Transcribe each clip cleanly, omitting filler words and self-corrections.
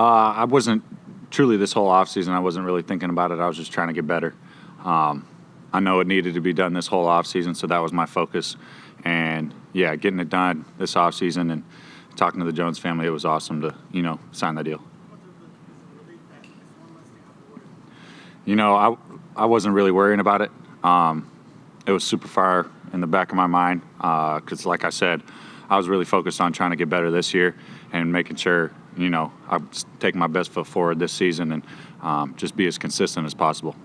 I wasn't truly this whole offseason. I wasn't really thinking about it. I was just trying to get better. I know it needed to be done this whole offseason, so that was my focus. And, yeah, getting it done this offseason and talking to the Jones family, it was awesome to, sign the deal. I wasn't really worrying about it. It was super far in the back of my mind because, like I said, I was really focused on trying to get better this year and making sure, I was taking my best foot forward this season and just be as consistent as possible.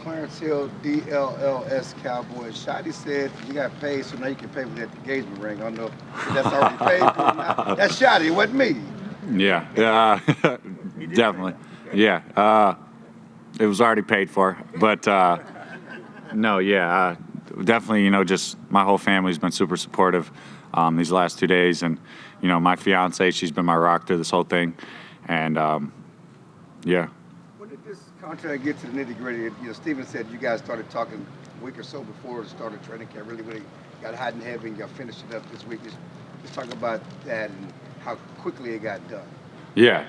Clarence Hill, DLLS Cowboys. Shotty said you got paid, so now you can pay with that engagement ring. I don't know if that's already paid for now. That's Shotty, it wasn't me. Yeah, definitely. Yeah, it was already paid for, but no, yeah, definitely. Just my whole family's been super supportive these last 2 days, and my fiance, she's been my rock through this whole thing, and yeah. When did this contract get to the nitty gritty? Steven said you guys started talking a week or so before the start of training camp. Really, when it got hot and heavy, and y'all finished it up this week. Just talk about that and how quickly it got done. Yeah.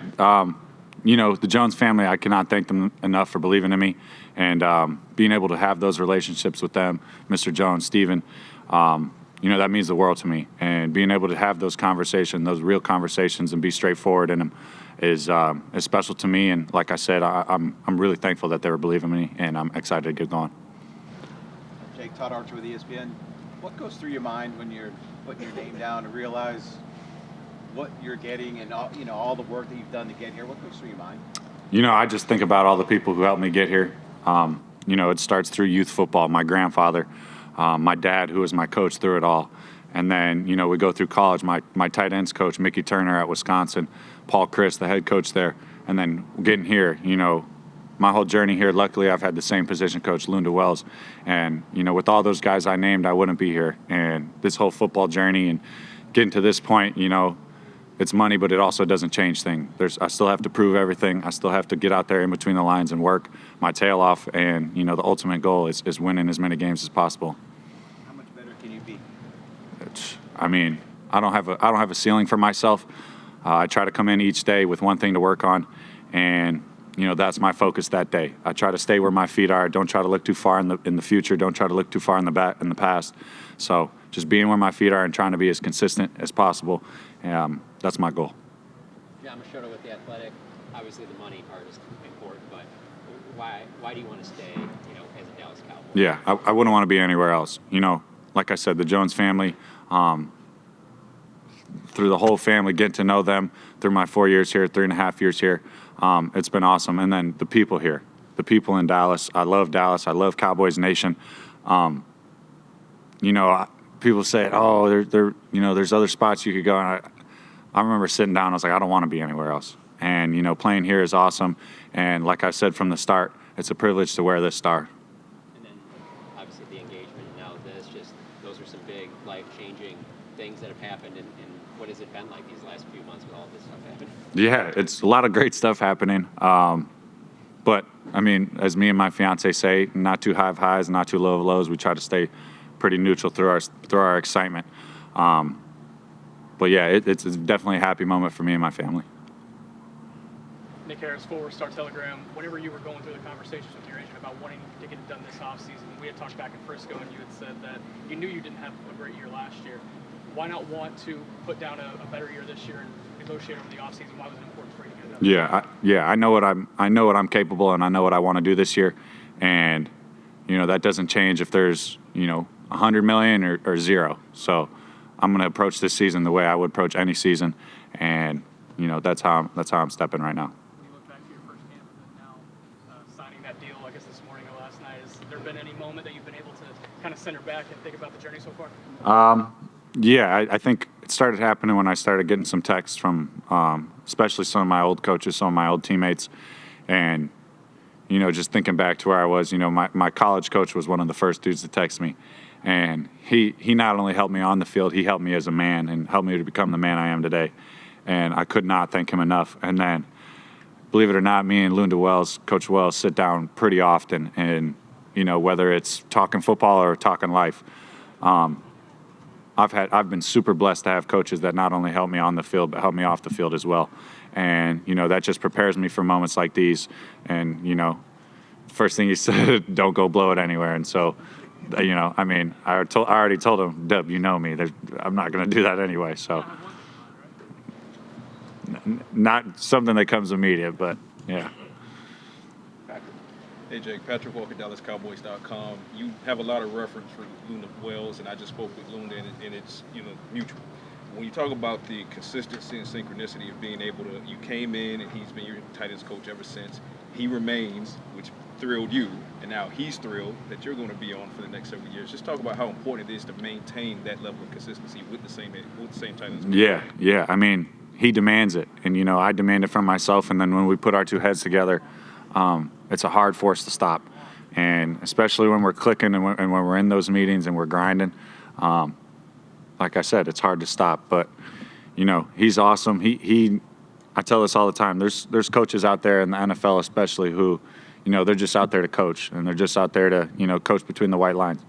The Jones family, I cannot thank them enough for believing in me and being able to have those relationships with them, Mr. Jones, Steven, that means the world to me. And being able to have those conversations, those real conversations, and be straightforward in them is special to me. And like I said, I'm really thankful that they were believing in me, and I'm excited to get going. Jake, Todd Archer with ESPN. What goes through your mind when you're putting your name down to realize what you're getting and all the work that you've done to get here? What goes through your mind? I just think about all the people who helped me get here. It starts through youth football. My grandfather, my dad, who was my coach through it all. And then, we go through college. My tight ends coach, Mickey Turner at Wisconsin, Paul Chris, the head coach there. And then getting here, my whole journey here, luckily I've had the same position coach, Lunda Wells. And, with all those guys I named, I wouldn't be here. And this whole football journey and getting to this point, it's money, but it also doesn't change things. I still have to prove everything. I still have to get out there in between the lines and work my tail off. And, the ultimate goal is winning as many games as possible. How much better can you be? I don't have a ceiling for myself. I try to come in each day with one thing to work on. And, that's my focus that day. I try to stay where my feet are. Don't try to look too far in the future. Don't try to look too far in the past. So just being where my feet are and trying to be as consistent as possible. That's my goal. John Machado with The Athletic. Obviously, the money part is important, but why do you want to stay, as a Dallas Cowboy? Yeah, I wouldn't want to be anywhere else. Like I said, the Jones family, through the whole family, getting to know them through my 4 years here, 3.5 years here, it's been awesome. And then the people here, the people in Dallas. I love Dallas. I love Cowboys Nation. People say, oh, there's other spots you could go. And I remember sitting down. I was like, I don't want to be anywhere else. And, playing here is awesome. And like I said from the start, it's a privilege to wear this star. And then, obviously, the engagement now this, those are some big life-changing things that have happened. And what has it been like these last few months with all this stuff happening? Yeah, it's a lot of great stuff happening. But, as me and my fiance say, not too high of highs, not too low of lows. We try to stay pretty neutral through our excitement. But yeah, it's definitely a happy moment for me and my family. Nick Harris, Forward Star Telegram. Whenever you were going through the conversations with your agent about wanting to get it done this offseason, we had talked back in Frisco, and you had said that you knew you didn't have a great year last year. Why not want to put down a better year this year and negotiate over the offseason? Why was it important for you to get it done? I know what I'm capable, and I know what I want to do this year, and that doesn't change if there's $100 million or zero. So I'm going to approach this season the way I would approach any season, and that's how I'm stepping right now. When you look back to your first camp and then now signing that deal, I guess this morning or last night, has there been any moment that you've been able to kind of center back and think about the journey so far? Yeah, I think it started happening when I started getting some texts from especially some of my old coaches, some of my old teammates, and just thinking back to where I was, my college coach was one of the first dudes to text me. And he not only helped me on the field, he helped me as a man and helped me to become the man I am today. And I could not thank him enough. And then, believe it or not, me and Lunda Wells, Coach Wells, sit down pretty often. And, whether it's talking football or talking life, I've been super blessed to have coaches that not only help me on the field, but help me off the field as well. And, that just prepares me for moments like these. And, first thing he said, don't go blow it anywhere. And so, I already told him, Dub, you know me. I'm not going to do that anyway. So, not something that comes immediate, but yeah. Hey Jake, Patrick Walker, DallasCowboys.com. You have a lot of reference for Lunda Wells, and I just spoke with Lunda, and it's mutual. When you talk about the consistency and synchronicity of being able to, you came in and he's been your tight ends coach ever since. He remains, which thrilled you, and now he's thrilled that you're going to be on for the next several years. Just talk about how important it is to maintain that level of consistency with the same tight ends coach. Yeah. I mean, he demands it, and I demand it from myself. And then when we put our two heads together, it's a hard force to stop, and especially when we're clicking and when we're in those meetings and we're grinding. Like I said, it's hard to stop. But he's awesome. I tell this all the time. There's coaches out there in the NFL, especially, who they're just out there to coach, and they're just out there to coach between the white lines.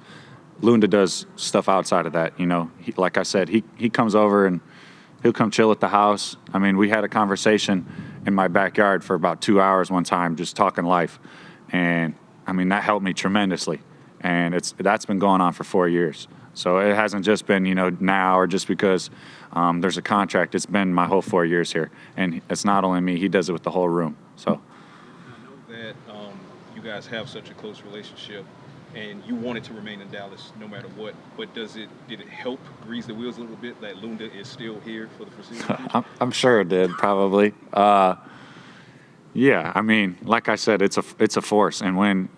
Lunda does stuff outside of that. Like I said, he comes over and he'll come chill at the house. I mean, we had a conversation in my backyard for about 2 hours one time, just talking life. And I mean, that helped me tremendously. And that's been going on for 4 years. So it hasn't just been, now or just because there's a contract. It's been my whole 4 years here. And it's not only me, he does it with the whole room. So I know that you guys have such a close relationship, and you wanted to remain in Dallas no matter what. But did it help grease the wheels a little bit that Lunda is still here for the foreseeable future? I'm sure it did, probably. Yeah, I mean, like I said, it's a force. And when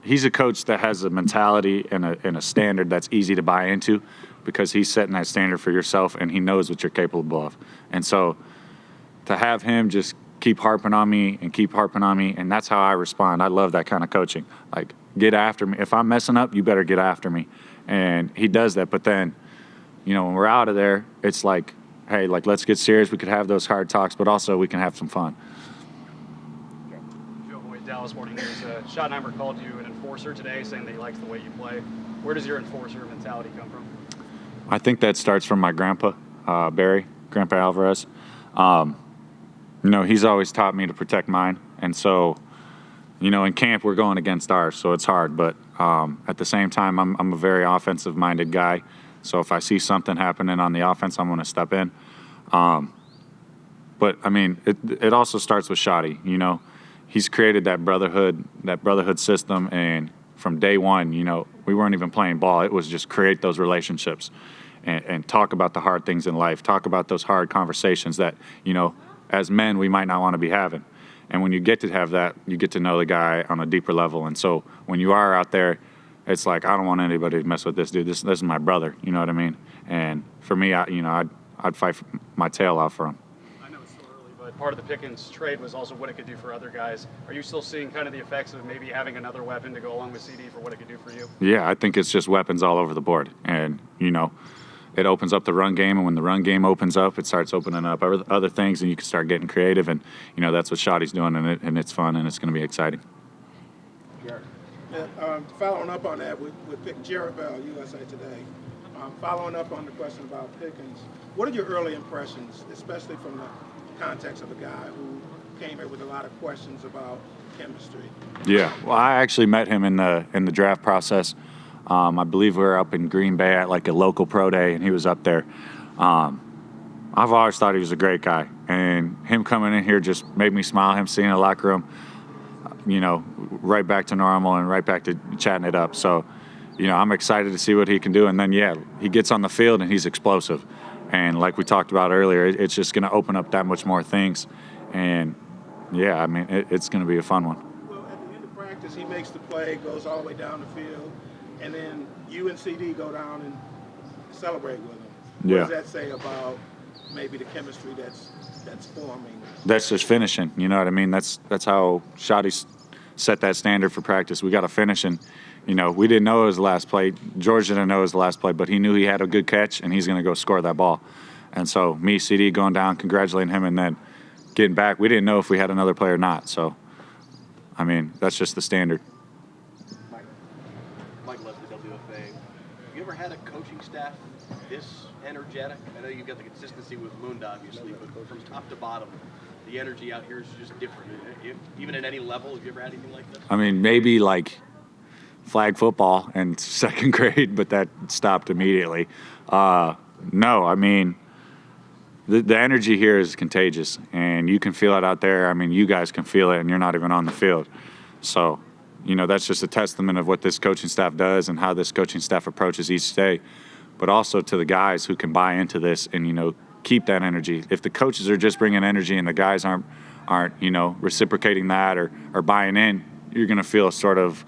he's a coach that has a mentality and a standard that's easy to buy into, because he's setting that standard for yourself and he knows what you're capable of. And so to have him just keep harping on me, and that's how I respond. I love that kind of coaching. Like, get after me. If I'm messing up, you better get after me. And he does that. But then, when we're out of there, it's like, hey, let's get serious. We could have those hard talks, but also we can have some fun. Joe Boyd, Dallas Morning News. Schottenheimer called you an enforcer today, saying that he likes the way you play. Where does your enforcer mentality come from? I think that starts from my grandpa, Grandpa Alvarez. He's always taught me to protect mine. And so, in camp, we're going against ours, so it's hard. But at the same time, I'm a very offensive-minded guy. So if I see something happening on the offense, I'm going to step in. But, I mean, it also starts with Shotty. He's created that brotherhood system. And from day one, we weren't even playing ball. It was just create those relationships and talk about the hard things in life, talk about those hard conversations that, as men, we might not want to be having. And when you get to have that, you get to know the guy on a deeper level. And so when you are out there, it's like, I don't want anybody to mess with this dude. This is my brother. You know what I mean? And for me, I'd fight my tail off for him. I know it's still early, but part of the Pickens trade was also what it could do for other guys. Are you still seeing kind of the effects of maybe having another weapon to go along with CD for what it could do for you? Yeah, I think it's just weapons all over the board. And, it opens up the run game, and when the run game opens up, it starts opening up other things, and you can start getting creative. And that's what Shotty's doing, and it's fun, and it's going to be exciting. Following up on that, with Jared Bell, USA Today, following up on the question about Pickens, what are your early impressions, especially from the context of a guy who came here with a lot of questions about chemistry? Yeah, well, I actually met him in the draft process. I believe we were up in Green Bay at a local pro day, and he was up there. I've always thought he was a great guy, and him coming in here just made me smile. Him seeing the locker room, right back to normal and right back to chatting it up. So, I'm excited to see what he can do. And then, he gets on the field and he's explosive. And like we talked about earlier, it's just going to open up that much more things. And, it's going to be a fun one. Well, at the end of practice, he makes the play, goes all the way down the field, and then you and CD go down and celebrate with him. What does that say about maybe the chemistry that's forming? That's just finishing. You know what I mean? That's how Shotty set that standard for practice. We got to finish, and we didn't know it was the last play. George didn't know it was the last play, but he knew he had a good catch, and he's going to go score that ball. And so me, CD, going down, congratulating him, and then getting back. We didn't know if we had another play or not. So, that's just the standard. Mike Leslie, WFA. Have you ever had a coaching staff this energetic? I know you've got the consistency with Lunda, obviously, but from top to bottom, the energy out here is just different. Even at any level, have you ever had anything like this? I mean, maybe like flag football in second grade, but that stopped immediately. No, I mean, the energy here is contagious, and you can feel it out there. I mean, you guys can feel it, and you're not even on the field. So, you know, that's just a testament of what this coaching staff does and how this coaching staff approaches each day, but also to the guys who can buy into this and, you know, keep that energy. If the coaches are just bringing energy and the guys aren't you know, reciprocating that or buying in, you're going to feel a sort of,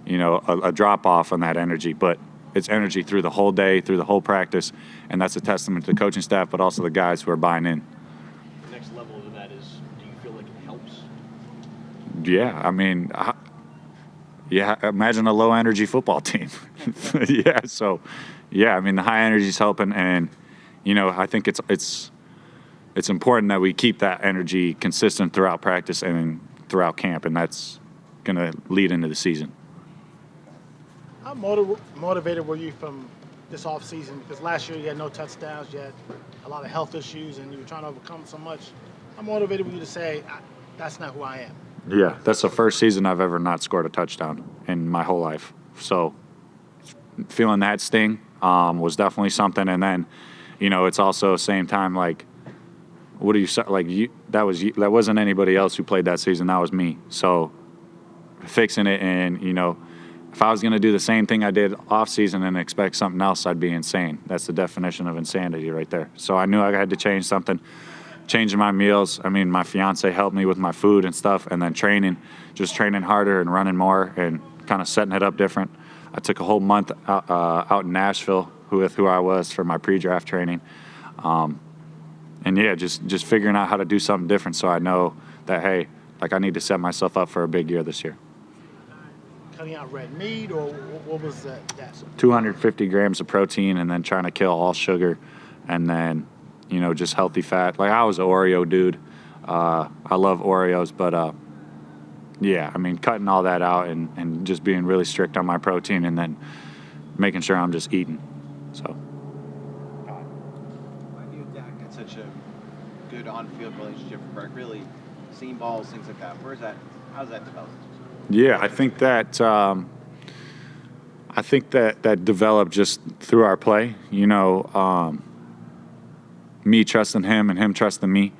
you know, a drop off on that energy. But it's energy through the whole day, through the whole practice, and that's a testament to the coaching staff, but also the guys who are buying in. The next level to that is, do you feel like it helps? Yeah, I mean, yeah, imagine a low energy football team. Yeah, so yeah, I mean, the high energy is helping, and you know, I think it's important that we keep that energy consistent throughout practice and throughout camp, and that's going to lead into the season. How motivated were you from this offseason? Because last year you had no touchdowns, you had a lot of health issues, and you were trying to overcome so much. How motivated were you to say, that's not who I am? Yeah, that's the first season I've ever not scored a touchdown in my whole life. So feeling that sting was definitely something. And then, you know, it's also same time like, what do you like? That wasn't anybody else who played that season. That was me. So fixing it, and you know, if I was going to do the same thing I did off season and expect something else, I'd be insane. That's the definition of insanity right there. So I knew I had to change something. Changing my meals. I mean, my fiance helped me with my food and stuff, and then just training harder and running more and kind of setting it up different. I took a whole month out in Nashville with who I was for my pre-draft training. And yeah, just figuring out how to do something different so I know that, hey, like I need to set myself up for a big year this year. Cutting out red meat, or what was that? 250 grams of protein, and then trying to kill all sugar, and then, you know, just healthy fat. Like I was an Oreo dude. I love Oreos, but yeah, I mean, cutting all that out and just being really strict on my protein, and then making sure I'm just eating. So. Why do you and Dak got such a good on-field relationship? Really, seam balls, things like that. How's that developed? Yeah, I think that that developed just through our play. You know, me trusting him and him trusting me,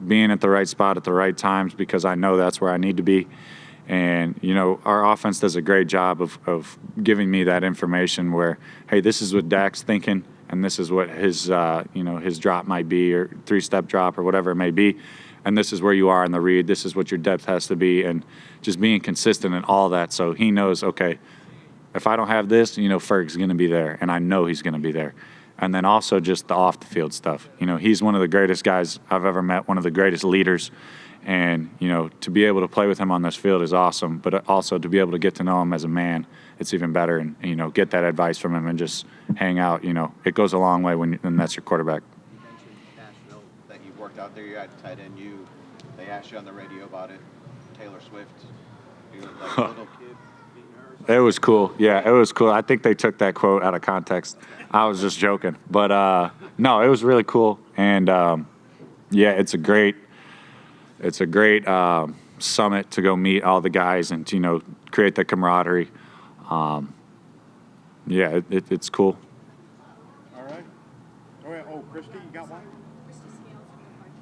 being at the right spot at the right times because I know that's where I need to be. And, you know, our offense does a great job of giving me that information where, hey, this is what Dak's thinking, and this is what his, you know, his drop might be, or three-step drop, or whatever it may be. And this is where you are in the read. This is what your depth has to be, and just being consistent in all that. So he knows, okay, if I don't have this, you know, Ferg's going to be there, and I know he's going to be there. And then also just the off-the-field stuff. You know, he's one of the greatest guys I've ever met, one of the greatest leaders. And, you know, to be able to play with him on this field is awesome, but also to be able to get to know him as a man, it's even better. And, you know, get that advice from him and just hang out. You know, it goes a long way when that's your quarterback. You mentioned Nashville, that you worked out there. You had tight end. They asked you on the radio about it. Taylor Swift. You look like a little kid beating her or something. It was cool. Yeah, it was cool. I think they took that quote out of context. I was just joking. But, no, it was really cool. And, yeah, it's a great summit to go meet all the guys and to, you know, create the camaraderie. Yeah, it's cool. All right. Oh, Christy, you got one?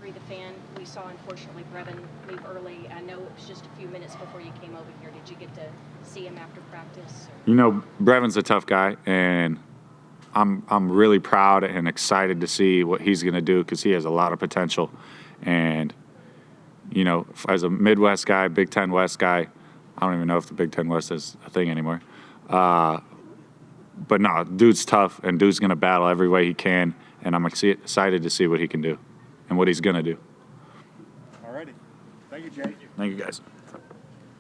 The fan we saw, unfortunately, Brevin leave early. I know it was just a few minutes before you came over here. Did you get to see him after practice? You know, Brevin's a tough guy, and I'm really proud and excited to see what he's going to do because he has a lot of potential. And, you know, as a Midwest guy, Big Ten West guy, I don't even know if the Big Ten West is a thing anymore. But no, dude's tough, and dude's going to battle every way he can, and I'm excited to see what he can do and what he's going to do. All righty. Thank you, Jake. Thank you, guys.